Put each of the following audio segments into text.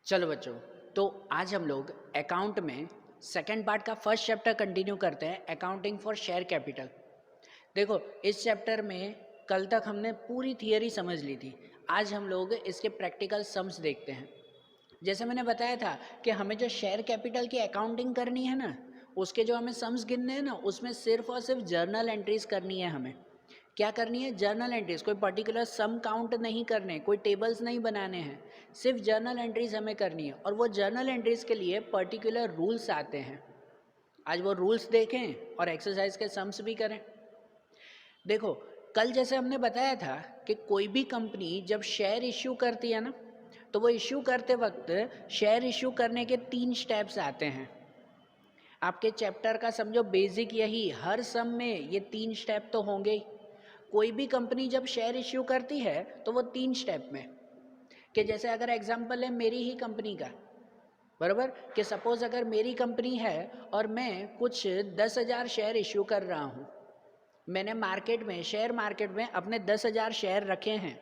चलो बच्चों, तो आज हम लोग अकाउंट में सेकंड पार्ट का फर्स्ट चैप्टर कंटिन्यू करते हैं, अकाउंटिंग फॉर शेयर कैपिटल। देखो, इस चैप्टर में कल तक हमने पूरी थियरी समझ ली थी। आज हम लोग इसके प्रैक्टिकल सम्स देखते हैं। जैसे मैंने बताया था कि हमें जो शेयर कैपिटल की अकाउंटिंग करनी है ना, उसके जो हमें सम्स गिनने हैं ना, उसमें सिर्फ और सिर्फ जर्नल एंट्रीज करनी है। हमें क्या करनी है? Journal entries. कोई पर्टिकुलर सम काउंट नहीं करने, कोई टेबल्स नहीं बनाने हैं, सिर्फ जर्नल एंट्रीज हमें करनी है। और वो जर्नल एंट्रीज के लिए पर्टिकुलर रूल्स आते हैं। आज वो रूल्स देखें और एक्सरसाइज के सम्स भी करें। देखो, कल जैसे हमने बताया था कि कोई भी कंपनी जब शेयर इश्यू करती है ना, तो वो इश्यू करते वक्त शेयर इश्यू करने के 3 स्टेप्स आते हैं। आपके चैप्टर का समझो बेसिक यही, हर सम में ये 3 स्टेप तो होंगे ही। कोई भी कंपनी जब शेयर इश्यू करती है तो वो 3 स्टेप में, कि जैसे अगर एग्जांपल है मेरी ही कंपनी का, बराबर, कि सपोज अगर मेरी कंपनी है और मैं कुछ 10,000 शेयर इश्यू कर रहा हूँ। मैंने मार्केट में, शेयर मार्केट में अपने 10,000 शेयर रखे हैं,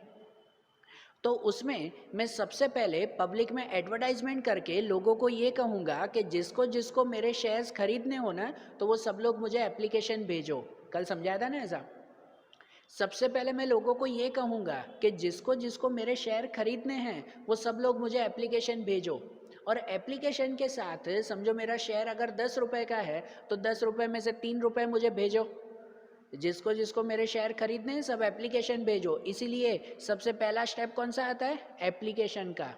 तो उसमें मैं सबसे पहले पब्लिक में एडवर्टाइजमेंट करके लोगों को ये कहूँगा कि जिसको जिसको मेरे शेयर्स खरीदने हो ना, तो वो सब लोग मुझे एप्लीकेशन भेजो। कल समझाया था ना ऐसा। सबसे पहले मैं लोगों को ये कहूँगा कि जिसको जिसको मेरे शेयर खरीदने हैं वो सब लोग मुझे एप्लीकेशन भेजो। और एप्लीकेशन के साथ समझो मेरा शेयर अगर 10 रुपये का है तो 10 रुपये में से 3 रुपये मुझे भेजो। जिसको जिसको मेरे शेयर खरीदने हैं सब एप्लीकेशन भेजो। इसीलिए सबसे पहला स्टेप कौन सा आता है? एप्लीकेशन का।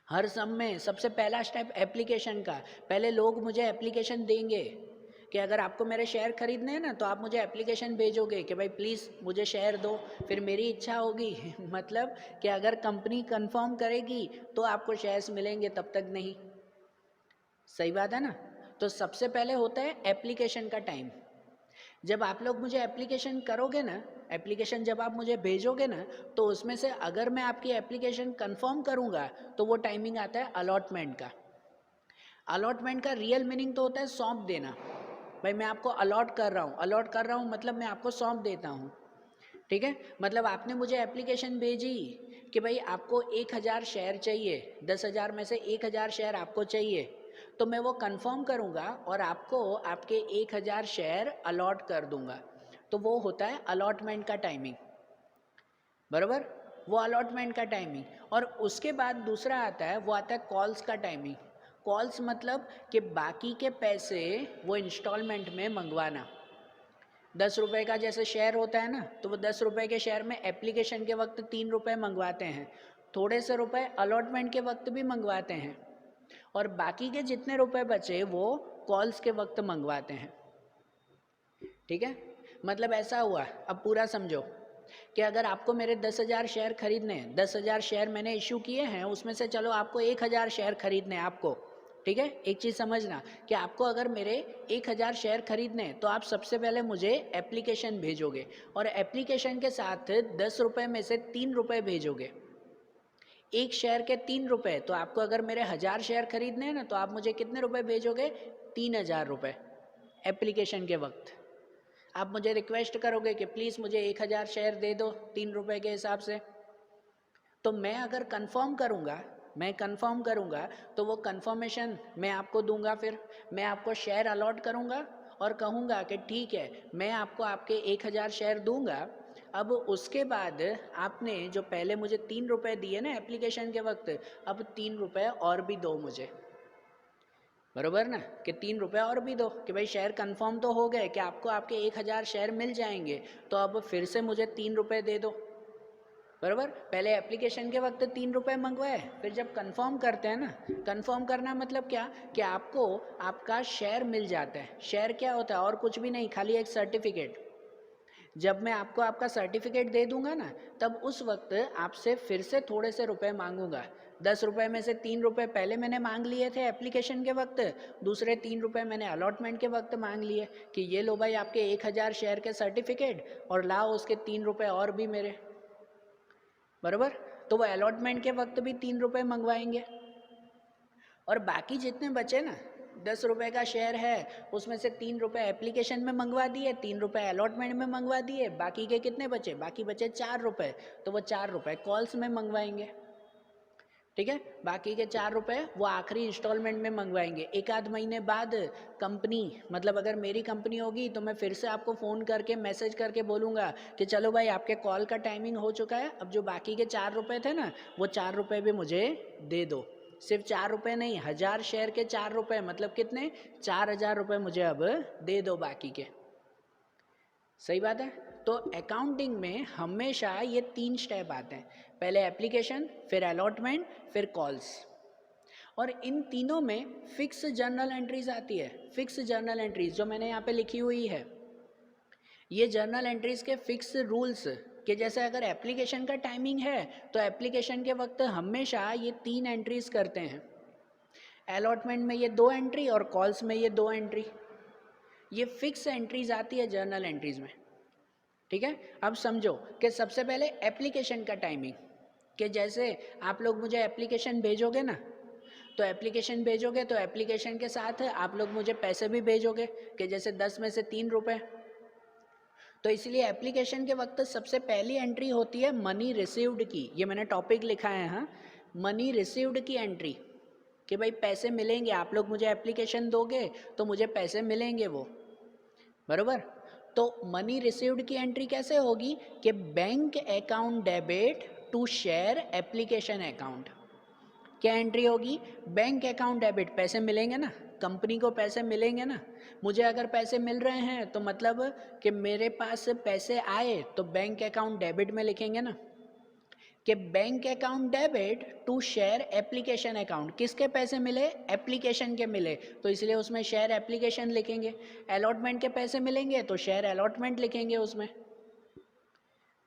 हर सम में सबसे पहला स्टेप एप्लीकेशन का। पहले लोग मुझे एप्लीकेशन देंगे कि अगर आपको मेरे शेयर खरीदने हैं ना, तो आप मुझे एप्लीकेशन भेजोगे कि भाई प्लीज़ मुझे शेयर दो। फिर मेरी इच्छा होगी मतलब कि अगर कंपनी कंफर्म करेगी तो आपको शेयर्स मिलेंगे, तब तक नहीं। सही बात है ना? तो सबसे पहले होता है एप्लीकेशन का टाइम। जब आप लोग मुझे एप्लीकेशन करोगे ना, एप्लीकेशन जब आप मुझे भेजोगे ना, तो उसमें से अगर मैं आपकी एप्लीकेशन कंफर्म करूँगा तो वो टाइमिंग आता है अलॉटमेंट का। अलॉटमेंट का रियल मीनिंग तो होता है सौंप देना। भाई मैं आपको अलॉट कर रहा हूँ, अलॉट कर रहा हूँ मतलब मैं आपको सौंप देता हूँ। ठीक है, मतलब आपने मुझे एप्लीकेशन भेजी कि भाई आपको 1,000 शेयर चाहिए, 10,000 में से 1,000 शेयर आपको चाहिए, तो मैं वो कंफर्म करूँगा और आपको आपके 1,000 शेयर अलॉट कर दूँगा। तो वो होता है अलॉटमेंट का टाइमिंग, बराबर, वो अलॉटमेंट का टाइमिंग। और उसके बाद दूसरा आता है, वो आता है कॉल्स का टाइमिंग। कॉल्स मतलब कि बाकी के पैसे वो इंस्टॉलमेंट में मंगवाना। 10 रुपये का जैसे शेयर होता है ना, तो वो 10 रुपये के शेयर में एप्लीकेशन के वक्त 3 रुपये मंगवाते हैं, थोड़े से रुपए अलॉटमेंट के वक्त भी मंगवाते हैं, और बाकी के जितने रुपए बचे वो कॉल्स के वक्त मंगवाते हैं। ठीक है, मतलब ऐसा हुआ, अब पूरा समझो कि अगर आपको मेरे 10,000 शेयर खरीदने हैं, 10,000 शेयर मैंने इशू किए हैं, उसमें से चलो आपको 1,000 शेयर खरीदने हैं आपको। ठीक है, एक चीज़ समझना कि आपको अगर मेरे 1,000 शेयर खरीदने हैं तो आप सबसे पहले मुझे एप्लीकेशन भेजोगे, और एप्लीकेशन के साथ 10 रुपये में से 3 रुपये भेजोगे। एक शेयर के 3 रुपये, तो आपको अगर मेरे 1,000 शेयर खरीदने हैं ना, तो आप मुझे कितने रुपए भेजोगे? 3,000 रुपये एप्लीकेशन के वक्त। आप मुझे रिक्वेस्ट करोगे कि प्लीज़ मुझे 1,000 शेयर दे दो 3 रुपये के हिसाब से। तो मैं अगर कंफर्म करूँगा, मैं कंफर्म करूँगा तो वो कंफर्मेशन मैं आपको दूंगा। फिर मैं आपको शेयर अलॉट करूँगा और कहूँगा कि ठीक है, मैं आपको आपके 1,000 शेयर दूंगा। अब उसके बाद आपने जो पहले मुझे 3 रुपये दिए ना एप्लीकेशन के वक्त, अब 3 रुपये और भी दो मुझे, बरोबर ना, कि 3 रुपये और भी दो, कि भाई शेयर कंफर्म तो हो गए कि आपको आपके 1,000 शेयर मिल जाएंगे, तो अब फिर से मुझे 3 रुपये दे दो। बराबर, पहले एप्लीकेशन के वक्त 3 रुपये मंगवाए, फिर जब कंफर्म करते हैं ना, कंफर्म करना मतलब क्या कि आपको आपका शेयर मिल जाता है। शेयर क्या होता है? और कुछ भी नहीं, खाली एक सर्टिफिकेट। जब मैं आपको आपका सर्टिफिकेट दे दूंगा ना, तब उस वक्त आपसे फिर से थोड़े से रुपए मांगूंगा। 10 रुपये में से 3 रुपये पहले मैंने मांग लिए थे एप्लीकेशन के वक्त, दूसरे 3 रुपये मैंने अलॉटमेंट के वक्त मांग लिए कि ये लो भाई आपके 1,000 शेयर के सर्टिफिकेट, और लाओ उसके 3 रुपये और भी मेरे, बराबर। तो वो अलॉटमेंट के वक्त भी 3 रुपये मंगवाएंगे, और बाकी जितने बचे ना, 10 रुपये का शेयर है उसमें से 3 रुपये एप्लीकेशन में मंगवा दिए, 3 रुपये अलॉटमेंट में मंगवा दिए, बाकी के कितने बचे? बाकी बचे 4 रुपये, तो वो 4 रुपये कॉल्स में मंगवाएंगे। ठीक है। बाकी के 4 रुपये वो आखिरी इंस्टॉलमेंट में मंगवाएंगे। एक आध महीने बाद कंपनी, मतलब अगर मेरी कंपनी होगी तो मैं फिर से आपको फ़ोन करके मैसेज करके बोलूँगा कि चलो भाई आपके कॉल का टाइमिंग हो चुका है, अब जो बाकी के 4 रुपये थे ना वो 4 रुपये भी मुझे दे दो। सिर्फ 4 रुपये नहीं, 1000 शेयर के 4 रुपये मतलब कितने, 4000 रुपये मुझे अब दे दो बाकी के। सही बात है। तो अकाउंटिंग में हमेशा ये 3 स्टेप आते हैं, पहले एप्लीकेशन, फिर अलॉटमेंट, फिर कॉल्स। और इन तीनों में फिक्स जर्नल एंट्रीज आती है। फिक्स जर्नल एंट्रीज जो मैंने यहाँ पे लिखी हुई है, ये जर्नल एंट्रीज के फिक्स रूल्स कि जैसे अगर एप्लीकेशन का टाइमिंग है तो एप्लीकेशन के वक्त हमेशा ये 3 एंट्रीज करते हैं, अलॉटमेंट में ये 2 एंट्री और कॉल्स में ये 2 एंट्री। ये फिक्स एंट्रीज आती है जर्नल एंट्रीज में। ठीक है। अब समझो कि सबसे पहले एप्लीकेशन का टाइमिंग, कि जैसे आप लोग मुझे एप्लीकेशन भेजोगे ना, तो एप्लीकेशन भेजोगे तो एप्लीकेशन के साथ आप लोग मुझे पैसे भी भेजोगे कि जैसे 10 में से 3 रुपये। तो इसलिए एप्लीकेशन के वक्त सबसे पहली एंट्री होती है मनी रिसीव्ड की। ये मैंने टॉपिक लिखा है, हाँ, मनी रिसीव्ड की एंट्री, कि भाई पैसे मिलेंगे, आप लोग मुझे एप्लीकेशन दोगे तो मुझे पैसे मिलेंगे वो, बराबर। तो मनी रिसीव्ड की एंट्री कैसे होगी कि bank account debit to share application account. क्या एंट्री होगी, बैंक अकाउंट डेबिट, पैसे मिलेंगे ना, कंपनी को पैसे मिलेंगे ना। मुझे अगर पैसे मिल रहे हैं तो मतलब कि मेरे पास पैसे आए तो बैंक अकाउंट डेबिट में लिखेंगे ना, कि bank account debit to share application account. किसके पैसे मिले, एप्लीकेशन के मिले, तो इसलिए उसमें शेयर एप्लीकेशन लिखेंगे। अलॉटमेंट के पैसे मिलेंगे तो शेयर अलॉटमेंट लिखेंगे उसमें,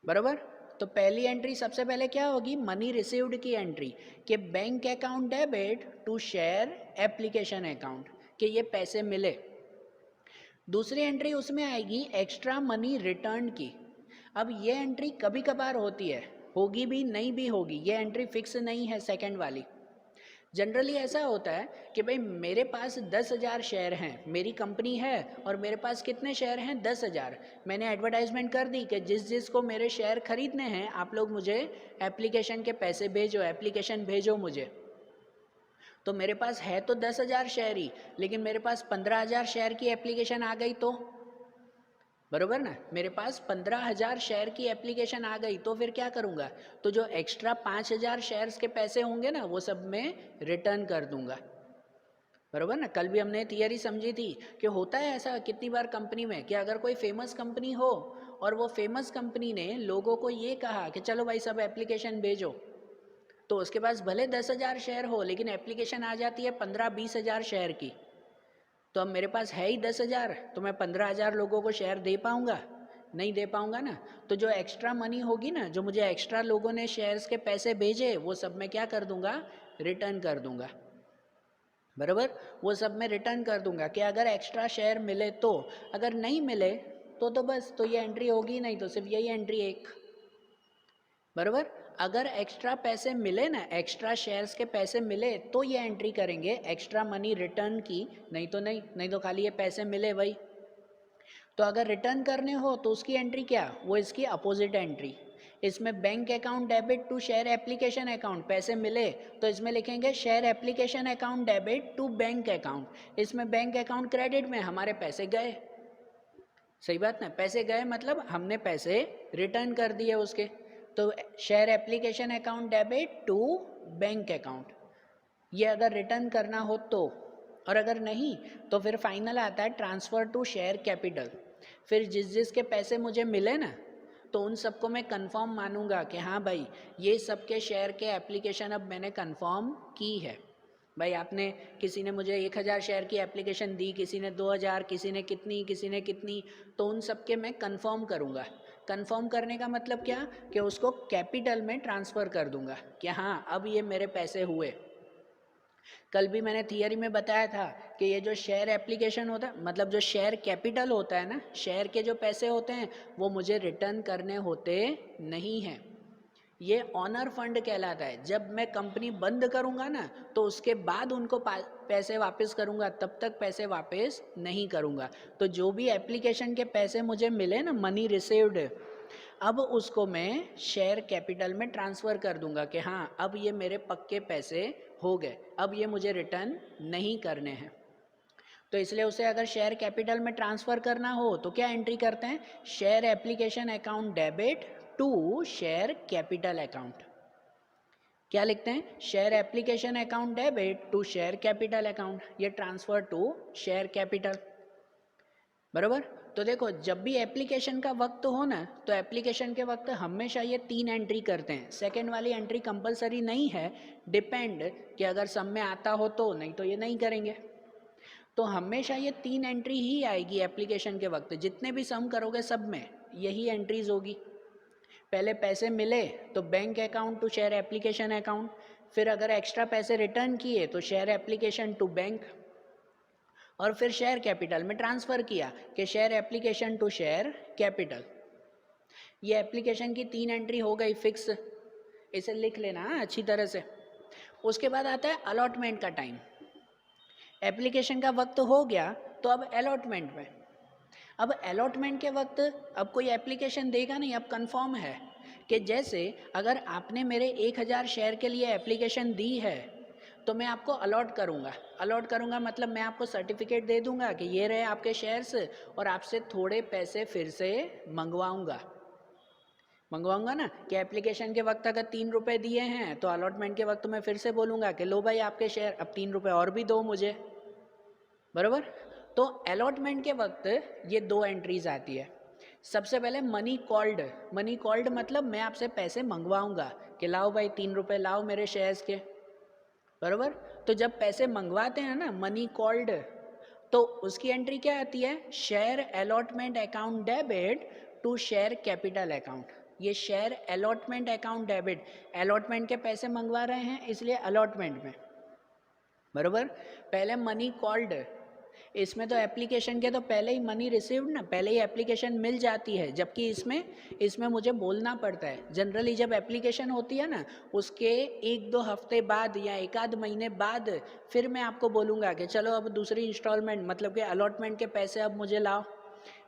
बराबर। तो पहली एंट्री सबसे पहले क्या होगी, मनी रिसीव्ड की एंट्री, कि bank account debit to share application account, कि ये पैसे मिले। दूसरी एंट्री उसमें आएगी एक्स्ट्रा मनी रिटर्न की। अब ये एंट्री कभी कभार होती है, होगी भी नहीं भी होगी, ये एंट्री फिक्स नहीं है सेकंड वाली। जनरली ऐसा होता है कि भाई मेरे पास 10,000 शेयर हैं, मेरी कंपनी है और मेरे पास कितने शेयर हैं, 10,000। मैंने एडवर्टाइजमेंट कर दी कि जिस जिस को मेरे शेयर खरीदने हैं आप लोग मुझे एप्लीकेशन के पैसे भेजो, एप्लीकेशन भेजो मुझे। तो मेरे पास है तो 10,000 शेयर ही, लेकिन मेरे पास 15,000 शेयर की एप्लीकेशन आ गई तो, बरोबर ना, मेरे पास 15,000 शेयर की एप्लीकेशन आ गई तो फिर क्या करूँगा, तो जो एक्स्ट्रा 5,000 शेयर्स के पैसे होंगे ना वो सब मैं रिटर्न कर दूंगा, बरोबर ना। कल भी हमने थियरी समझी थी कि होता है ऐसा कितनी बार कंपनी में कि अगर कोई फेमस कंपनी हो और वो फेमस कंपनी ने लोगों को ये कहा कि चलो भाई सब एप्लीकेशन भेजो, तो उसके पास भले 10,000 शेयर हो लेकिन एप्लीकेशन आ जाती है 15-20,000 शेयर की। तो अब मेरे पास है ही 10,000, तो मैं 15,000 लोगों को शेयर दे पाऊँगा, नहीं दे पाऊँगा ना। तो जो एक्स्ट्रा मनी होगी ना, जो मुझे एक्स्ट्रा लोगों ने शेयर्स के पैसे भेजे वो सब मैं क्या कर दूँगा, रिटर्न कर दूँगा, बराबर। वो सब मैं रिटर्न कर दूँगा कि अगर एक्स्ट्रा शेयर मिले तो, अगर नहीं मिले तो बस, तो ये एंट्री होगी नहीं, तो सिर्फ यही एंट्री एक, बराबर। अगर एक्स्ट्रा पैसे मिले ना, एक्स्ट्रा शेयर्स के पैसे मिले तो ये एंट्री करेंगे एक्स्ट्रा मनी रिटर्न की, नहीं तो नहीं, नहीं तो खाली ये पैसे मिले वही। तो अगर रिटर्न करने हो तो उसकी एंट्री क्या, वो इसकी अपोजिट एंट्री। इसमें bank account debit to share application account, पैसे मिले तो इसमें लिखेंगे share application account debit to bank account. इसमें बैंक अकाउंट क्रेडिट में हमारे पैसे गए, सही बात ना, पैसे गए मतलब हमने पैसे रिटर्न कर दिए उसके। तो share application account debit to bank account, ये अगर रिटर्न करना हो तो। और अगर नहीं तो फिर फाइनल आता है ट्रांसफ़र टू शेयर कैपिटल। फिर जिस जिस के पैसे मुझे मिले ना, तो उन सबको मैं कंफर्म मानूंगा कि हाँ भाई ये सबके शेयर के एप्लीकेशन अब मैंने कंफर्म की है। भाई आपने, किसी ने मुझे 1,000 शेयर की एप्लीकेशन दी, किसी ने 2,000, किसी ने कितनी, तो उन सब के मैं कंफर्म करूँगा। कंफर्म करने का मतलब क्या, कि उसको कैपिटल में ट्रांसफ़र कर दूँगा कि हाँ अब ये मेरे पैसे हुए। कल भी मैंने थियरी में बताया था कि ये जो शेयर एप्लीकेशन होता है, मतलब जो शेयर कैपिटल होता है ना, शेयर के जो पैसे होते हैं वो मुझे रिटर्न करने होते नहीं हैं। ये ऑनर फंड कहलाता है। जब मैं कंपनी बंद करूँगा ना तो उसके बाद उनको पैसे वापस करूँगा, तब तक पैसे वापस नहीं करूँगा। तो जो भी एप्लीकेशन के पैसे मुझे मिले ना, मनी रिसीव्ड, अब उसको मैं शेयर कैपिटल में ट्रांसफ़र कर दूंगा कि हाँ अब ये मेरे पक्के पैसे हो गए, अब ये मुझे रिटर्न नहीं करने हैं। तो इसलिए उसे अगर शेयर कैपिटल में ट्रांसफ़र करना हो तो क्या एंट्री करते हैं, share application account debit to share capital account. क्या लिखते हैं, share application account debit to share capital account, ये ट्रांसफ़र टू शेयर कैपिटल। बराबर। तो देखो जब भी एप्लीकेशन का वक्त हो ना, तो एप्लीकेशन के वक्त हमेशा ये 3 एंट्री करते हैं। सेकंड वाली एंट्री कंपलसरी नहीं है, डिपेंड कि अगर सब में आता हो तो, नहीं तो ये नहीं करेंगे। तो हमेशा ये 3 एंट्री ही आएगी एप्लीकेशन के वक्त, जितने भी सम करोगे सब में यही एंट्रीज होगी। पहले पैसे मिले तो bank account to share application account, फिर अगर एक्स्ट्रा पैसे रिटर्न किए तो शेयर एप्लीकेशन टू बैंक, और फिर शेयर कैपिटल में ट्रांसफ़र किया कि share application to share capital. ये एप्लीकेशन की 3 एंट्री हो गई फिक्स, इसे लिख लेना अच्छी तरह से। उसके बाद आता है अलॉटमेंट का टाइम। एप्लीकेशन का वक्त हो गया तो अब अलॉटमेंट में, अब अलॉटमेंट के वक्त अब कोई एप्लीकेशन देगा नहीं। अब कंफर्म है कि जैसे अगर आपने मेरे 1000 शेयर के लिए एप्लीकेशन दी है तो मैं आपको अलॉट करूँगा। अलॉट करूँगा मतलब मैं आपको सर्टिफिकेट दे दूँगा कि ये रहे आपके शेयर्स, और आपसे थोड़े पैसे फिर से मंगवाऊँगा ना। कि एप्लीकेशन के वक्त अगर 3 रुपये दिए हैं तो अलॉटमेंट के वक्त मैं फिर से बोलूँगा कि लो भाई आपके शेयर अब 3 रुपये और भी दो मुझे। बराबर। तो अलॉटमेंट के वक्त ये 2 एंट्रीज आती है। सबसे पहले मनी कॉल्ड। मनी कॉल्ड मतलब मैं आपसे पैसे मंगवाऊंगा कि लाओ भाई 3 रुपये लाओ मेरे शेयर्स के। बराबर। तो जब पैसे मंगवाते हैं ना मनी कॉल्ड, तो उसकी एंट्री क्या आती है, share allotment account debit to share capital account. ये share allotment account debit, allotment के पैसे मंगवा रहे हैं इसलिए अलॉटमेंट में। बराबर। पहले मनी कॉल्ड, इसमें तो एप्लीकेशन के तो पहले ही मनी रिसीव्ड ना, पहले ही एप्लीकेशन मिल जाती है, जबकि इसमें मुझे बोलना पड़ता है। जनरली जब एप्लीकेशन होती है ना उसके 1-2 हफ्ते बाद या 1 आध महीने बाद फिर मैं आपको बोलूँगा कि चलो अब दूसरी इंस्टॉलमेंट मतलब कि अलॉटमेंट के पैसे अब मुझे लाओ।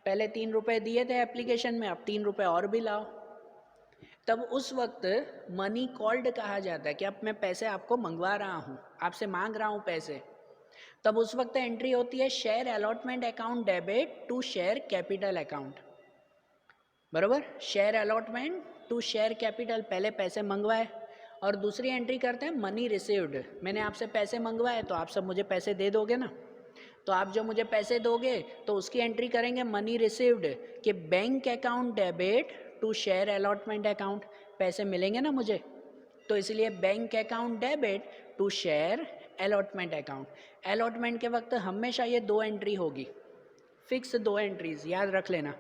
पहले 3 रुपये दिए थे एप्लीकेशन में, अब 3 रुपये और भी लाओ। तब उस वक्त मनी कॉल्ड कहा जाता है कि अब मैं पैसे आपको मंगवा रहा हूँ, आपसे मांग रहा हूँ पैसे। तब उस वक्त एंट्री होती है share allotment account debit to share capital account. बराबर। Share allotment to share capital, पहले पैसे मंगवाए, और दूसरी एंट्री करते हैं मनी रिसीव्ड। मैंने आपसे पैसे मंगवाए तो आप सब मुझे पैसे दे दोगे ना, तो आप जो मुझे पैसे दोगे तो उसकी एंट्री करेंगे मनी रिसीव्ड कि bank account debit to share allotment account, पैसे मिलेंगे ना मुझे, तो इसलिए bank account debit to share allotment account. Allotment के वक्त हमेशा ये 2 एंट्री होगी, फिक्स 2 एंट्रीज याद रख लेना।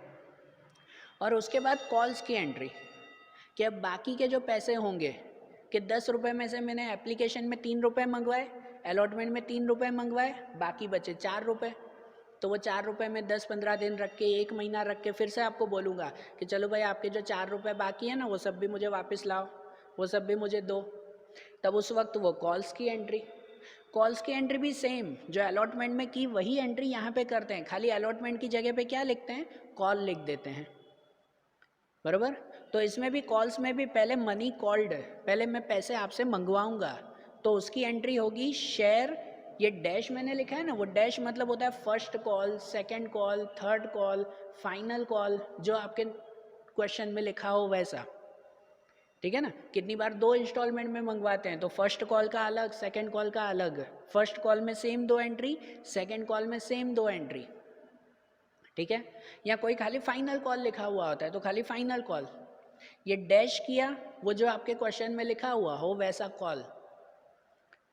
और उसके बाद कॉल्स की एंट्री कि अब बाकी के जो पैसे होंगे कि 10 रुपये में से मैंने एप्लीकेशन में 3 रुपये मंगवाए, अलॉटमेंट में 3 रुपये मंगवाए, बाकी बचे 4 रुपये। तो वो 4 रुपये में 10-15 दिन रख के, 1 महीना रख के फिर से आपको बोलूँगा कि चलो भाई आपके जो 4 रुपये बाकी है ना वो सब भी मुझे वापस लाओ, वो सब भी मुझे दो। तब उस वक्त वो कॉल्स की एंट्री। कॉल्स की एंट्री भी सेम जो अलॉटमेंट में की वही एंट्री यहाँ पे करते हैं, खाली अलॉटमेंट की जगह पे क्या लिखते हैं, कॉल लिख देते हैं। बराबर। तो इसमें भी कॉल्स में भी पहले मनी कॉल्ड, पहले मैं पैसे आपसे मंगवाऊंगा तो उसकी एंट्री होगी शेयर, ये डैश मैंने लिखा है ना, वो डैश मतलब होता है first call, second call, third call, final call, जो आपके क्वेश्चन में लिखा हो वैसा। ठीक है ना। कितनी बार 2 इंस्टॉलमेंट में मंगवाते हैं तो फर्स्ट कॉल का अलग, सेकंड कॉल का अलग। फर्स्ट कॉल में सेम 2 एंट्री, सेकंड कॉल में सेम 2 एंट्री। ठीक है। या कोई खाली फाइनल कॉल लिखा हुआ होता है तो खाली फाइनल कॉल, ये डैश किया वो जो आपके क्वेश्चन में लिखा हुआ हो वैसा कॉल।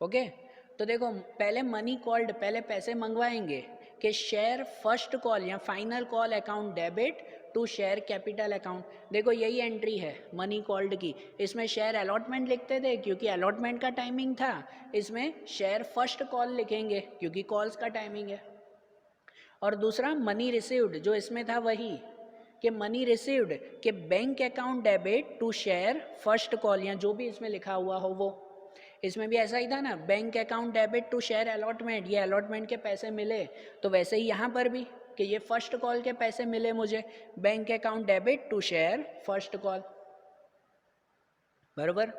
ओके। तो देखो पहले मनी कॉल्ड, पहले पैसे मंगवाएंगे कि शेयर फर्स्ट कॉल या final call account debit to share capital account. देखो यही एंट्री है मनी कॉल्ड की, इसमें शेयर अलॉटमेंट लिखते थे क्योंकि अलॉटमेंट का टाइमिंग था, इसमें शेयर फर्स्ट कॉल लिखेंगे क्योंकि कॉल्स का टाइमिंग है। और दूसरा मनी रिसीव्ड जो इसमें था वही कि मनी रिसीव्ड कि bank account debit to share first call, या जो भी इसमें लिखा हुआ हो वो, इसमें भी ऐसा ही था ना, bank account debit to share allotment, ये अलॉटमेंट के पैसे मिले तो वैसे ही यहाँ पर भी कि ये फर्स्ट कॉल के पैसे मिले मुझे, bank account debit to share first call, बराबर।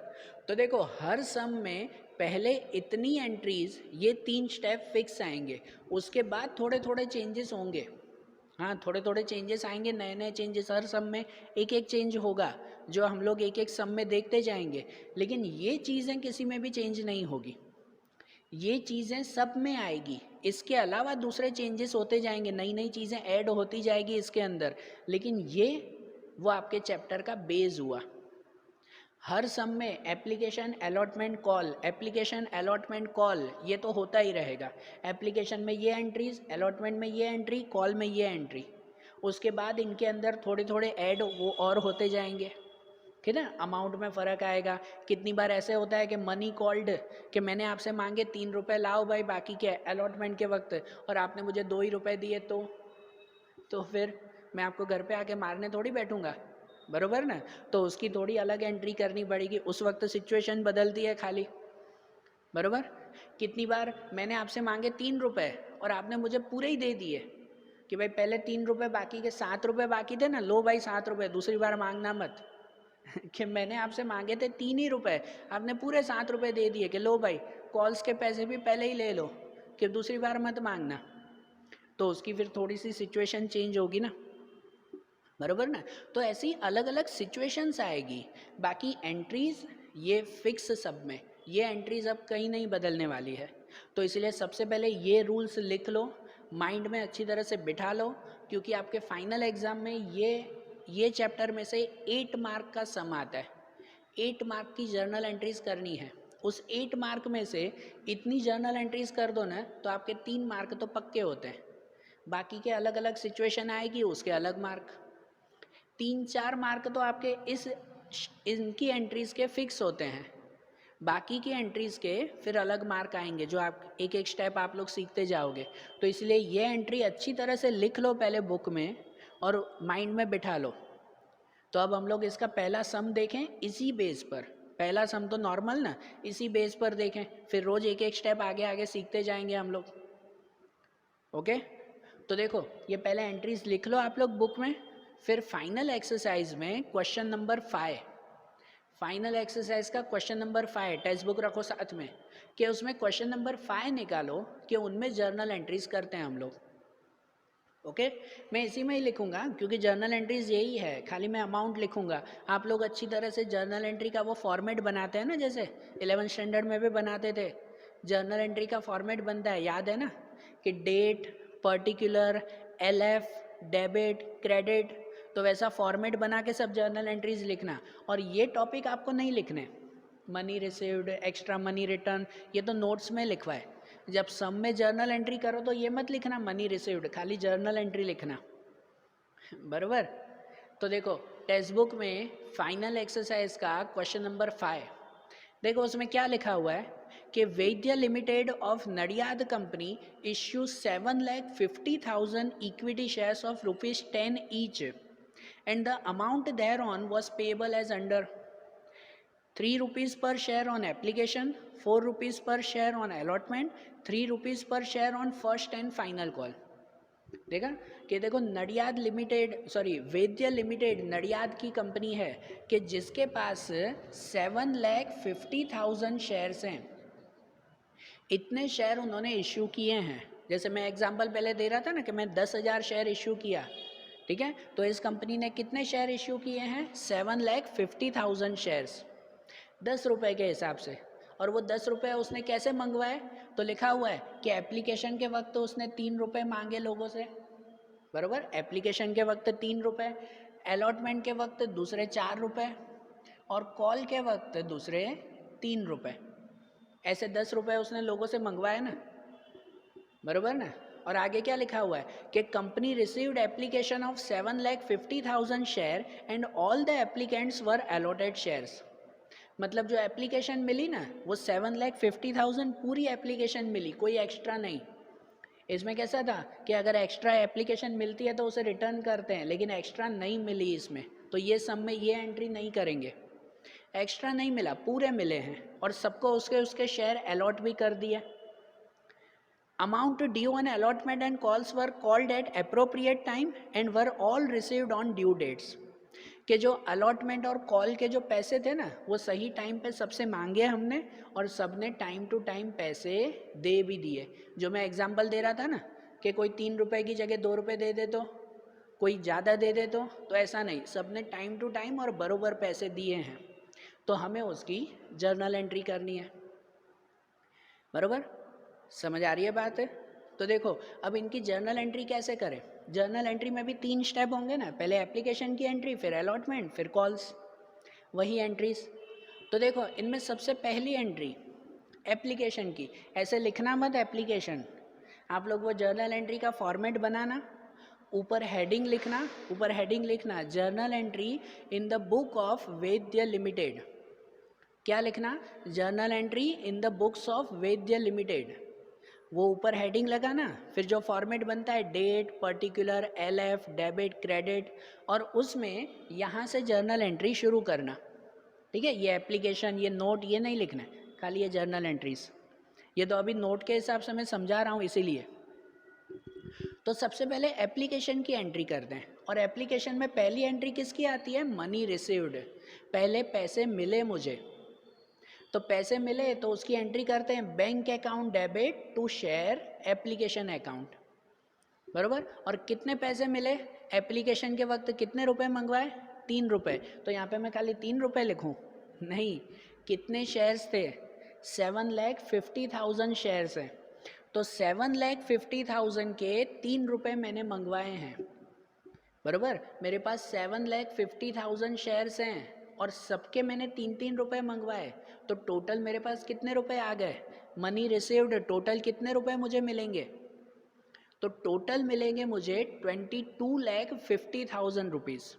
तो देखो हर सम में पहले इतनी एंट्रीज, ये 3 स्टेप फिक्स आएंगे, उसके बाद थोड़े थोड़े चेंजेस होंगे। हाँ, थोड़े थोड़े चेंजेस आएंगे, नए नए चेंजेस, हर सम में एक एक चेंज होगा जो हम लोग एक एक सम में देखते जाएंगे। लेकिन ये चीज़ें किसी में भी चेंज नहीं होगी, ये चीज़ें सब में आएगी। इसके अलावा दूसरे चेंजेस होते जाएंगे, नई नई चीज़ें ऐड होती जाएगी इसके अंदर, लेकिन ये वो आपके चैप्टर का बेस हुआ। हर सम में application allotment call, application allotment call, ये तो होता ही रहेगा। एप्लीकेशन में ये एंट्रीज, अलॉटमेंट में ये एंट्री, कॉल में ये एंट्री, उसके बाद इनके अंदर थोड़े थोड़े ऐड वो और होते जाएंगे, ठीक है ना। अमाउंट में फ़र्क आएगा। कितनी बार ऐसे होता है कि मनी कॉल्ड, कि मैंने आपसे मांगे 3 रुपये, लाओ भाई बाकी क्या है, अलॉटमेंट के वक्त, और आपने मुझे 2 ही रुपये दिए, तो फिर मैं आपको घर पे आके मारने थोड़ी बैठूंगा, बरोबर ना। तो उसकी थोड़ी अलग एंट्री करनी पड़ेगी, उस वक्त सिचुएशन बदलती है खाली, बरोबर। कितनी बार मैंने आपसे मांगे 3 रुपये और आपने मुझे पूरे ही दे दिए कि भाई पहले 3 रुपये बाकी के, 7 रुपये बाकी थे ना, लो भाई 7 रुपये, दूसरी बार मांगना मत। कि मैंने आपसे मांगे थे 3 ही रुपये, आपने पूरे 7 रुपये दे दिए कि लो भाई कॉल्स के पैसे भी पहले ही ले लो, कि दूसरी बार मत मांगना। तो उसकी फिर थोड़ी सी सिचुएशन चेंज होगी ना, बरोबर ना। तो ऐसी अलग अलग सिचुएशंस आएगी। बाकी एंट्रीज ये फिक्स सब में, ये एंट्रीज अब कहीं नहीं बदलने वाली है। तो इसलिए सबसे पहले ये रूल्स लिख लो, माइंड में अच्छी तरह से बिठा लो, क्योंकि आपके फाइनल एग्ज़ाम में ये चैप्टर में से 8 मार्क का सम आता है। 8 मार्क की जर्नल एंट्रीज करनी है। उस 8 मार्क में से इतनी जर्नल एंट्रीज कर दो ना, तो आपके 3 मार्क तो पक्के होते हैं। बाकी के अलग अलग सिचुएशन आएगी, उसके अलग मार्क, 3-4 मार्क तो आपके इनकी एंट्रीज़ के फिक्स होते हैं। बाकी की एंट्रीज़ के फिर अलग मार्क आएंगे, जो आप एक एक स्टेप आप लोग सीखते जाओगे। तो इसलिए ये एंट्री अच्छी तरह से लिख लो पहले बुक में और माइंड में बिठा लो। तो अब हम लोग इसका पहला सम देखें इसी बेस पर। पहला सम तो नॉर्मल ना, इसी बेस पर देखें, फिर रोज़ एक एक स्टेप आगे आगे सीखते जाएंगे हम लोग। ओके, तो देखो ये पहले एंट्रीज लिख लो आप लोग बुक में। फिर फाइनल एक्सरसाइज में क्वेश्चन नंबर 5, फाइनल एक्सरसाइज का क्वेश्चन नंबर 5 टेक्स्ट बुक रखो साथ में, कि उसमें क्वेश्चन नंबर 5 निकालो कि उनमें जर्नल एंट्रीज करते हैं हम लोग। ओके, मैं इसी में ही लिखूंगा क्योंकि जर्नल एंट्रीज यही है, खाली मैं अमाउंट लिखूंगा। आप लोग अच्छी तरह से जर्नल एंट्री का वो फॉर्मेट बनाते हैं ना, जैसे 11th स्टैंडर्ड में भी बनाते थे। जर्नल एंट्री का फॉर्मेट बनता है, याद है ना, कि date, particular, LF, debit, credit. तो वैसा फॉर्मेट बना के सब जर्नल एंट्रीज लिखना। और ये टॉपिक आपको नहीं लिखने, money received, extra money return, ये तो नोट्स में लिखवा है। जब सम में जर्नल एंट्री करो तो ये मत लिखना मनी रिसीव्ड, खाली जर्नल एंट्री लिखना, बराबर। तो देखो टेक्स्ट बुक में फाइनल एक्सरसाइज का क्वेश्चन नंबर 5, देखो उसमें क्या लिखा हुआ है कि वैद्य limited of Nadiad company issue 7,50,000 equity shares of ₹10 each and the amount thereon was payable as under 3 rupees per share on application, 4 rupees per share on allotment, 3 rupees per share on first and final call। देखा कि देखो Nadiad limited, sorry वैद्य limited Nadiad की company है कि जिसके पास 7,50,000 shares हैं। इतने share उन्होंने इश्यू किए हैं। जैसे मैं एग्जांपल पहले दे रहा था ना कि मैं 10,000 शेयर इश्यू किया, ठीक है। तो इस कंपनी ने कितने शेयर इश्यू किए हैं, 7,50,000 शेयर्स, 10 रुपये के हिसाब से। और वो 10 रुपये उसने कैसे मंगवाए, तो लिखा हुआ है कि एप्लीकेशन के वक्त तो उसने 3 रुपये मांगे लोगों से, बराबर। एप्लीकेशन के वक्त 3 रुपये, अलॉटमेंट के वक्त दूसरे 4 रुपये, और कॉल के वक्त दूसरे 3 रुपये। ऐसे 10 रुपये उसने लोगों से मंगवाए ना, बराबर ना। और आगे क्या लिखा हुआ है कि company received application of 7,50,000 share and all the applicants were allotted shares. मतलब जो एप्लीकेशन मिली ना वो 7,50,000 पूरी एप्लीकेशन मिली, कोई एक्स्ट्रा नहीं। इसमें कैसा था कि अगर एक्स्ट्रा एप्लीकेशन मिलती है तो उसे रिटर्न करते हैं, लेकिन एक्स्ट्रा नहीं मिली इसमें, तो ये सब में ये एंट्री नहीं करेंगे। एक्स्ट्रा नहीं मिला, पूरे मिले हैं, और सबको उसके उसके शेयर अलॉट भी कर दिए। Amount due on allotment and calls were called at appropriate time and were all received on due dates. कि जो अलॉटमेंट और कॉल के जो पैसे थे ना वो सही टाइम पे सबसे मांगे हमने और सबने टाइम टू टाइम पैसे दे भी दिए। जो मैं एग्जांपल दे रहा था ना कि कोई 3 रुपए की जगह 2 रुपए दे दे तो कोई ज़्यादा दे दे तो ऐसा नहीं, सबने टाइम टू टाइम और बरोबर पैसे दिए हैं, तो हमें उसकी जर्नल एंट्री करनी है। बरोबर समझ आ रही है बात? तो देखो अब इनकी जर्नल एंट्री कैसे करें। जर्नल एंट्री में भी 3 स्टेप होंगे ना, पहले एप्लीकेशन की एंट्री, फिर अलॉटमेंट, फिर कॉल्स, वही एंट्रीज। तो देखो इनमें सबसे पहली एंट्री एप्लीकेशन की, ऐसे लिखना मत एप्लीकेशन, आप लोग वो जर्नल एंट्री का फॉर्मेट बनाना, ऊपर हेडिंग लिखना journal entry in the book of Vaidya limited. क्या लिखना? Journal entry in the books of Vaidya limited. वो ऊपर हेडिंग लगाना, फिर जो फॉर्मेट बनता है date, particular, LF, debit, credit, और उसमें यहाँ से जर्नल एंट्री शुरू करना। ठीक है, ये एप्लीकेशन, ये नोट, ये नहीं लिखना है, खाली ये जर्नल एंट्रीज। ये तो अभी नोट के हिसाब से मैं समझा रहा हूँ इसीलिए। तो सबसे पहले एप्लीकेशन की एंट्री करते हैं, और एप्लीकेशन में पहली एंट्री किसकी आती है? मनी रिसीव्ड, पहले पैसे मिले मुझे। तो पैसे मिले तो उसकी एंट्री करते हैं bank account debit to share application account. बरोबर। और कितने पैसे मिले एप्लीकेशन के वक्त, कितने रुपए मंगवाए? 3 रुपए। तो यहाँ पे मैं खाली 3 रुपए लिखूँ? नहीं, कितने शेयर्स थे? 7,50,000 शेयर्स हैं। तो 7,50,000 के 3 रुपए मैंने मंगवाए हैं। बरोबर, मेरे पास 7,50,000 शेयर्स हैं और सबके मैंने 3-3 रुपए मंगवाए, तो टोटल मेरे पास कितने रुपए आ गए? मनी रिसीव्ड टोटल कितने रुपए मुझे मिलेंगे? तो टोटल मिलेंगे मुझे 22,50,000 रुपीज़।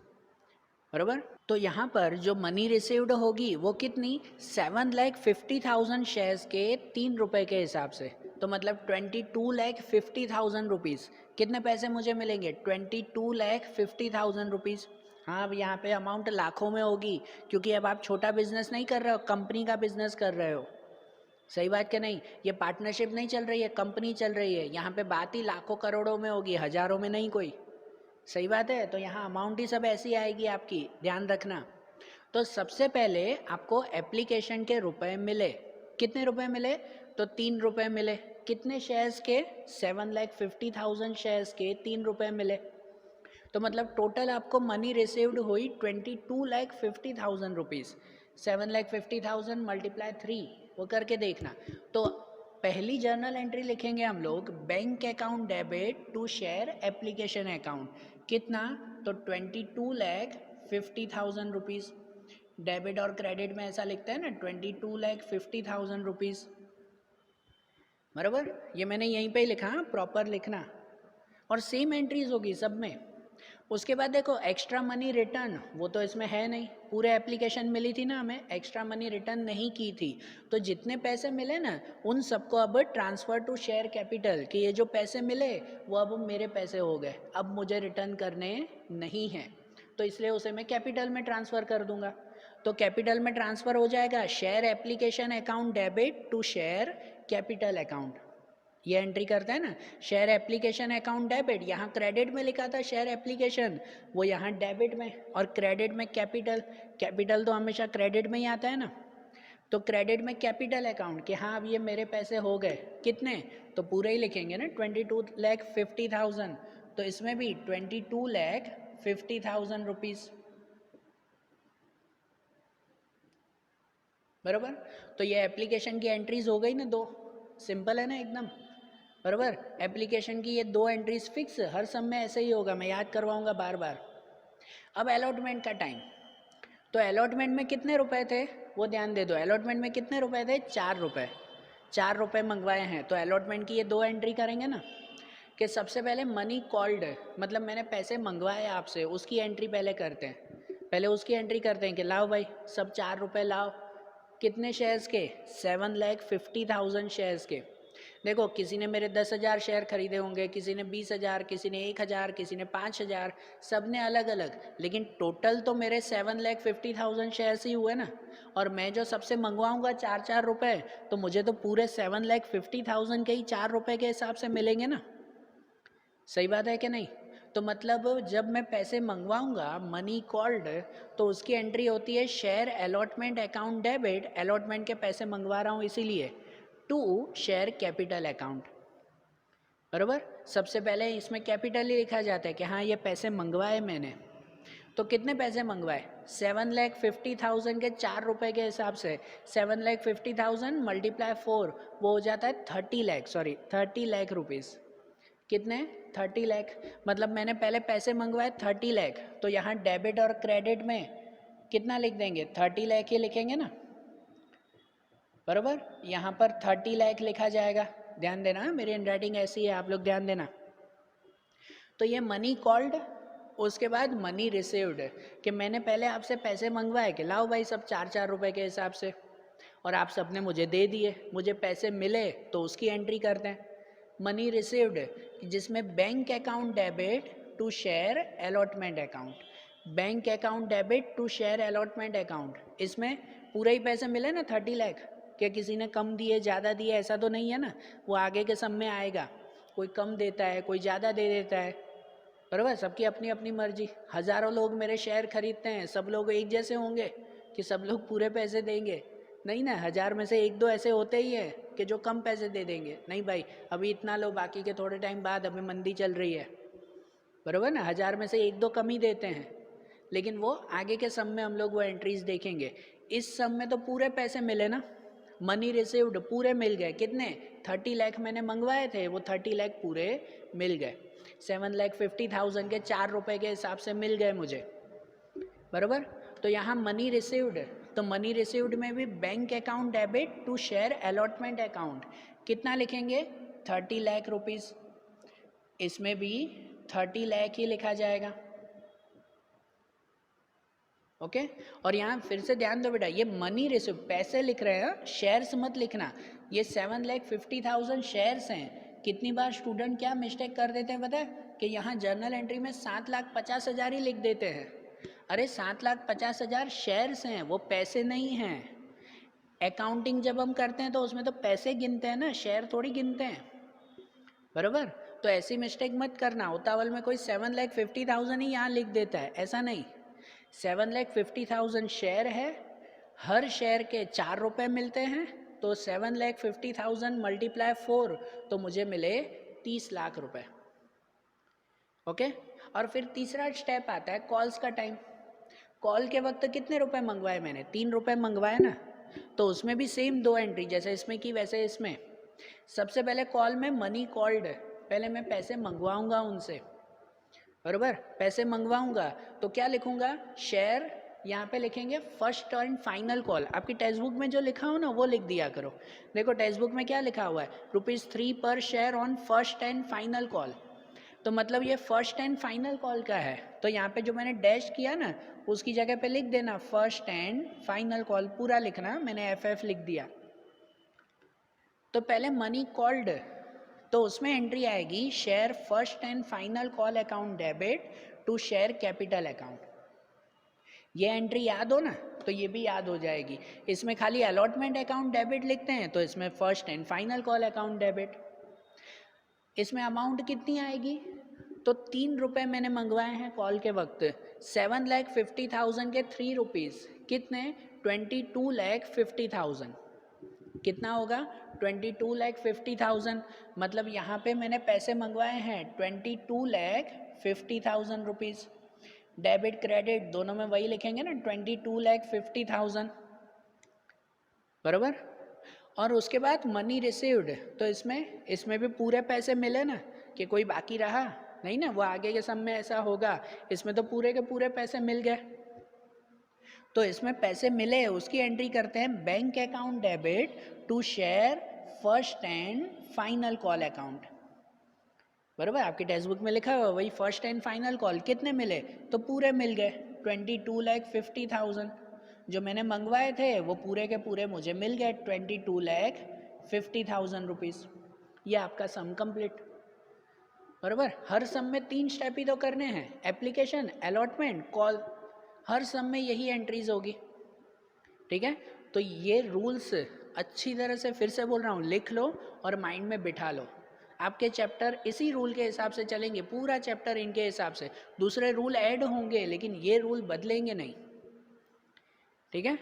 बराबर। तो यहाँ पर जो मनी रिसीव्ड होगी वो कितनी? 7,50,000 शेयर्स के 3 रुपए के हिसाब से, तो मतलब 22,50,000 रुपीज़। कितने पैसे मुझे मिलेंगे? 22,50,000 रुपीज़। हाँ, अब यहाँ पे अमाउंट लाखों में होगी, क्योंकि अब आप छोटा बिजनेस नहीं कर रहे हो, कंपनी का बिजनेस कर रहे हो। सही बात क्या नहीं? ये पार्टनरशिप नहीं चल रही है, कंपनी चल रही है, यहाँ पे बात ही लाखों करोड़ों में होगी, हजारों में नहीं कोई। सही बात है। तो यहाँ अमाउंट ही सब ऐसी आएगी आपकी, ध्यान रखना। तो सबसे पहले आपको एप्लीकेशन के रुपए मिले। कितने रुपए मिले? तो 3 रुपए मिले। कितने शेयर्स के? 7,50,000 शेयर्स के 3 रुपए मिले। तो मतलब टोटल आपको मनी रिसीव्ड हुई 22,50,000 रुपीज़। 7,50,000 मल्टीप्लाई 3, वो करके देखना। तो पहली जर्नल एंट्री लिखेंगे हम लोग bank account debit to share application account. कितना? तो 22,50,000 रुपीज़। डेबिट और क्रेडिट में ऐसा लिखते हैं ना, 22,50,000 रुपीज़। बराबर, ये मैंने यहीं पे ही लिखा, प्रॉपर लिखना, और सेम एंट्रीज होगी सब में। उसके बाद देखो एक्स्ट्रा मनी रिटर्न, वो तो इसमें है नहीं, पूरे एप्लीकेशन मिली थी ना हमें, एक्स्ट्रा मनी रिटर्न नहीं की थी। तो जितने पैसे मिले ना उन सबको अब ट्रांसफ़र टू शेयर कैपिटल, कि ये जो पैसे मिले वो अब मेरे पैसे हो गए, अब मुझे रिटर्न करने नहीं हैं, तो इसलिए उसे मैं कैपिटल में ट्रांसफ़र कर दूंगा। तो कैपिटल में ट्रांसफ़र हो जाएगा share application account debit to share capital account. ये एंट्री करते हैं ना, शेयर एप्लीकेशन अकाउंट डेबिट, यहाँ क्रेडिट में लिखा था शेयर एप्लीकेशन, वो यहाँ डेबिट में, और क्रेडिट में कैपिटल। कैपिटल तो हमेशा क्रेडिट में ही आता है ना, तो क्रेडिट में कैपिटल अकाउंट, कि हाँ अब ये मेरे पैसे हो गए। कितने? तो पूरे ही लिखेंगे ना, 22,50,000। तो इसमें भी 22,50,000 रुपीज़। बराबर। तो ये एप्लीकेशन की एंट्रीज हो गई ना, 2। सिंपल है ना एकदम। बराबर, एप्लीकेशन की ये 2 एंट्रीज फिक्स, हर सब में ऐसे ही होगा, मैं याद करवाऊंगा बार बार। अब अलॉटमेंट का टाइम। तो अलॉटमेंट में कितने रुपए थे वो ध्यान दे दो। अलॉटमेंट में कितने रुपए थे? 4 रुपए। 4 रुपए मंगवाए हैं, तो अलॉटमेंट की ये 2 एंट्री करेंगे ना, कि सबसे पहले मनी कॉल्ड, मतलब मैंने पैसे मंगवाए आपसे, उसकी एंट्री पहले करते हैं। पहले उसकी एंट्री करते हैं कि लाओ भाई सब 4 रुपए लाओ। कितने शेयर्स के? 7,50,000 शेयर्स के। देखो किसी ने मेरे 10,000 शेयर खरीदे होंगे, किसी ने 20,000, किसी ने 1,000, किसी ने 5,000, सब ने अलग अलग, लेकिन टोटल तो मेरे 7,50,000 शेयर्स ही हुए ना। और मैं जो सबसे मंगवाऊंगा 4-4 रुपए, तो मुझे तो पूरे 7,50,000 के ही 4 रुपए के हिसाब से मिलेंगे ना। सही बात है कि नहीं? तो मतलब जब मैं पैसे मंगवाऊंगा मनी कॉल्ड, तो उसकी एंट्री होती है share allotment account debit, allotment के पैसे मंगवा रहा हूँ इसीलिए, टू शेयर कैपिटल अकाउंट। बराबर, सबसे पहले इसमें कैपिटल ही लिखा जाता है कि हाँ ये पैसे मंगवाए मैंने। तो कितने पैसे मंगवाए? 7,50,000 के 4 रुपए के हिसाब से 7,50,000 मल्टीप्लाई 4, वो हो जाता है 30 लाख रुपीज़। कितने? 30 लाख। मतलब मैंने पहले पैसे मंगवाए 30 लाख, तो यहाँ डेबिट और क्रेडिट में कितना लिख देंगे? 30 लाख ही लिखेंगे ना। बराबर, यहाँ पर 30 लाख लिखा जाएगा। ध्यान देना, मेरी हैंडराइटिंग ऐसी है, आप लोग ध्यान देना। तो ये मनी कॉल्ड, उसके बाद मनी रिसीव्ड, कि मैंने पहले आपसे पैसे मंगवाए कि लाओ भाई सब 4-4 रुपए के हिसाब से, और आप सबने मुझे दे दिए, मुझे पैसे मिले तो उसकी एंट्री करते हैं। मनी रिसीव्ड, जिसमें bank account debit to share allotment account, bank account debit to share allotment account, इसमें पूरे ही पैसे मिले ना 30 लाख, क्या किसी ने कम दिए ज़्यादा दिए ऐसा तो नहीं है ना, वो आगे के सब में आएगा, कोई कम देता है कोई ज़्यादा दे देता है। बराबर, सबकी अपनी अपनी मर्जी। हज़ारों लोग मेरे शेयर खरीदते हैं, सब लोग एक जैसे होंगे कि सब लोग पूरे पैसे देंगे? नहीं ना, 1000 में से 1-2 ऐसे होते ही हैं कि जो कम पैसे दे देंगे, नहीं भाई अभी इतना लो, बाकी के थोड़े टाइम बाद, अभी मंदी चल रही है। बराबर ना, 1000 में से 1-2 कम ही देते हैं, लेकिन वो आगे के सम में हम लोग वो एंट्रीज देखेंगे। इस सम में तो पूरे पैसे मिले ना, मनी रिसीव्ड पूरे मिल गए। कितने? 30 लाख मैंने मंगवाए थे, वो 30 लाख पूरे मिल गए। 7,50,000 के 4 रुपए के हिसाब से मिल गए मुझे। बराबर, तो यहाँ मनी रिसीव्ड, तो मनी रिसीव्ड में भी bank account debit to share allotment account, कितना लिखेंगे? 30 लाख रुपीज़। इसमें भी 30 लाख ही लिखा जाएगा। ओके, और यहाँ फिर से ध्यान दो बेटा, ये मनी रिसीव पैसे लिख रहे हैं, शेयर्स मत लिखना। ये 7,50,000 शेयर्स हैं। कितनी बार स्टूडेंट क्या मिस्टेक कर देते हैं पता है? कि यहाँ जर्नल एंट्री में 7,50,000 ही लिख देते हैं। अरे 7,50,000 शेयर्स हैं, वो पैसे नहीं हैं। अकाउंटिंग जब हम करते हैं तो उसमें तो पैसे गिनते हैं ना, शेयर थोड़ी गिनते हैं। बराबर, तो ऐसी मिस्टेक मत करना, उतावल में कोई 7,50,000 ही यहाँ लिख देता है, ऐसा नहीं। 7,50,000 शेयर है, हर शेयर के 4 रुपए मिलते हैं, तो 7,50,000 मल्टीप्लाई 4, तो मुझे मिले 30 लाख रुपए। ओके, और फिर तीसरा स्टेप आता है कॉल्स का टाइम। कॉल के वक्त कितने रुपए मंगवाए मैंने? 3 रुपए मंगवाए ना, तो उसमें भी सेम 2 एंट्री, जैसे इसमें की वैसे इसमें। सबसे पहले कॉल में मनी कॉल्ड, पहले मैं पैसे मंगवाऊंगा उनसे। बराबर, पैसे मंगवाऊंगा तो क्या लिखूंगा? शेयर, यहाँ पे लिखेंगे फर्स्ट एंड फाइनल कॉल। आपकी टेक्स्ट बुक में जो लिखा हो ना वो लिख दिया करो। देखो टेक्स्ट बुक में क्या लिखा हुआ है? ₹3 पर share on first and final call. तो मतलब ये फर्स्ट एंड फाइनल कॉल का है, तो यहाँ पे जो मैंने डैश किया ना उसकी जगह पे लिख देना फर्स्ट एंड फाइनल कॉल, पूरा लिखना, मैंने FF लिख दिया। तो पहले मनी कॉल्ड, तो उसमें एंट्री आएगी share first and final call account debit to share capital account. ये एंट्री याद हो ना, तो ये भी याद हो जाएगी। इसमें खाली अलॉटमेंट अकाउंट डेबिट लिखते हैं, तो इसमें first and final call account debit. इसमें अमाउंट कितनी आएगी? तो 3 रुपए मैंने मंगवाए हैं कॉल के वक्त। 7,50,000 के 3 रुपीज़ कितने? 22,50,000। कितना होगा? 22,50,000। मतलब यहाँ पे मैंने पैसे मंगवाए हैं 22,50,000 रुपीज़। डेबिट क्रेडिट दोनों में वही लिखेंगे ना, 22,50,000। बराबर, और उसके बाद मनी रिसीव्ड, तो इसमें भी पूरे पैसे मिले ना, कि कोई बाकी रहा नहीं ना, वो आगे के सम में ऐसा होगा। इसमें तो पूरे के पूरे पैसे मिल गए, तो इसमें पैसे मिले उसकी एंट्री करते हैं bank account debit to share first and final call account. बराबर, आपकी टेक्स्ट बुक में लिखा हुआ वही फर्स्ट एंड फाइनल कॉल। कितने मिले? तो पूरे मिल गए 22,50,000। जो मैंने मंगवाए थे वो पूरे के पूरे मुझे मिल गए 22,50,000 रुपीज़। ये आपका सम कंप्लीट। बराबर, हर सम में 3 स्टेप ही तो करने हैं, एप्लीकेशन, अलॉटमेंट, कॉल, हर सम में यही एंट्रीज होगी। ठीक है, तो ये रूल्स अच्छी तरह से फिर से बोल रहा हूँ, लिख लो और माइंड में बिठा लो। आपके चैप्टर इसी रूल के हिसाब से चलेंगे, पूरा चैप्टर इनके हिसाब से, दूसरे रूल ऐड होंगे लेकिन ये रूल बदलेंगे नहीं। ठीक है,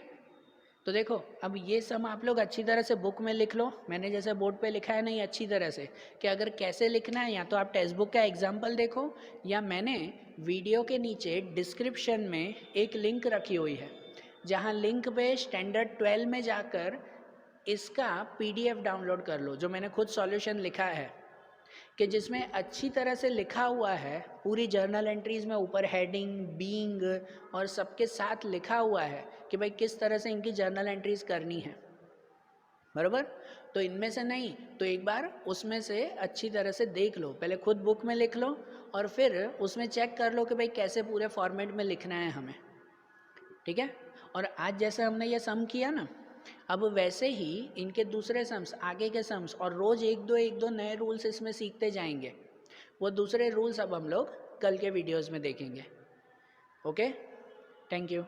तो देखो अब ये सम आप लोग अच्छी तरह से बुक में लिख लो, मैंने जैसे बोर्ड पे लिखा है नहीं अच्छी तरह से, कि अगर कैसे लिखना है या तो आप टेक्स्ट बुक का एग्जाम्पल देखो या मैंने वीडियो के नीचे डिस्क्रिप्शन में एक लिंक रखी हुई है, जहाँ लिंक पे स्टैंडर्ड 12 में जाकर इसका PDF डाउनलोड कर लो, जो मैंने खुद सॉल्यूशन लिखा है, कि जिसमें अच्छी तरह से लिखा हुआ है, पूरी जर्नल एंट्रीज में ऊपर हेडिंग, बीइंग और सबके साथ लिखा हुआ है कि भाई किस तरह से इनकी जर्नल एंट्रीज करनी है। बराबर, तो इनमें से नहीं तो एक बार उसमें से अच्छी तरह से देख लो, पहले खुद बुक में लिख लो और फिर उसमें चेक कर लो कि भाई कैसे पूरे फॉर्मेट में लिखना है हमें। ठीक है, और आज जैसे हमने ये सम किया ना, अब वैसे ही इनके दूसरे सम्स, आगे के सम्स, और रोज़ एक दो नए रूल्स इसमें सीखते जाएंगे। वो दूसरे रूल्स अब हम लोग कल के वीडियोस में देखेंगे। Okay, thank you.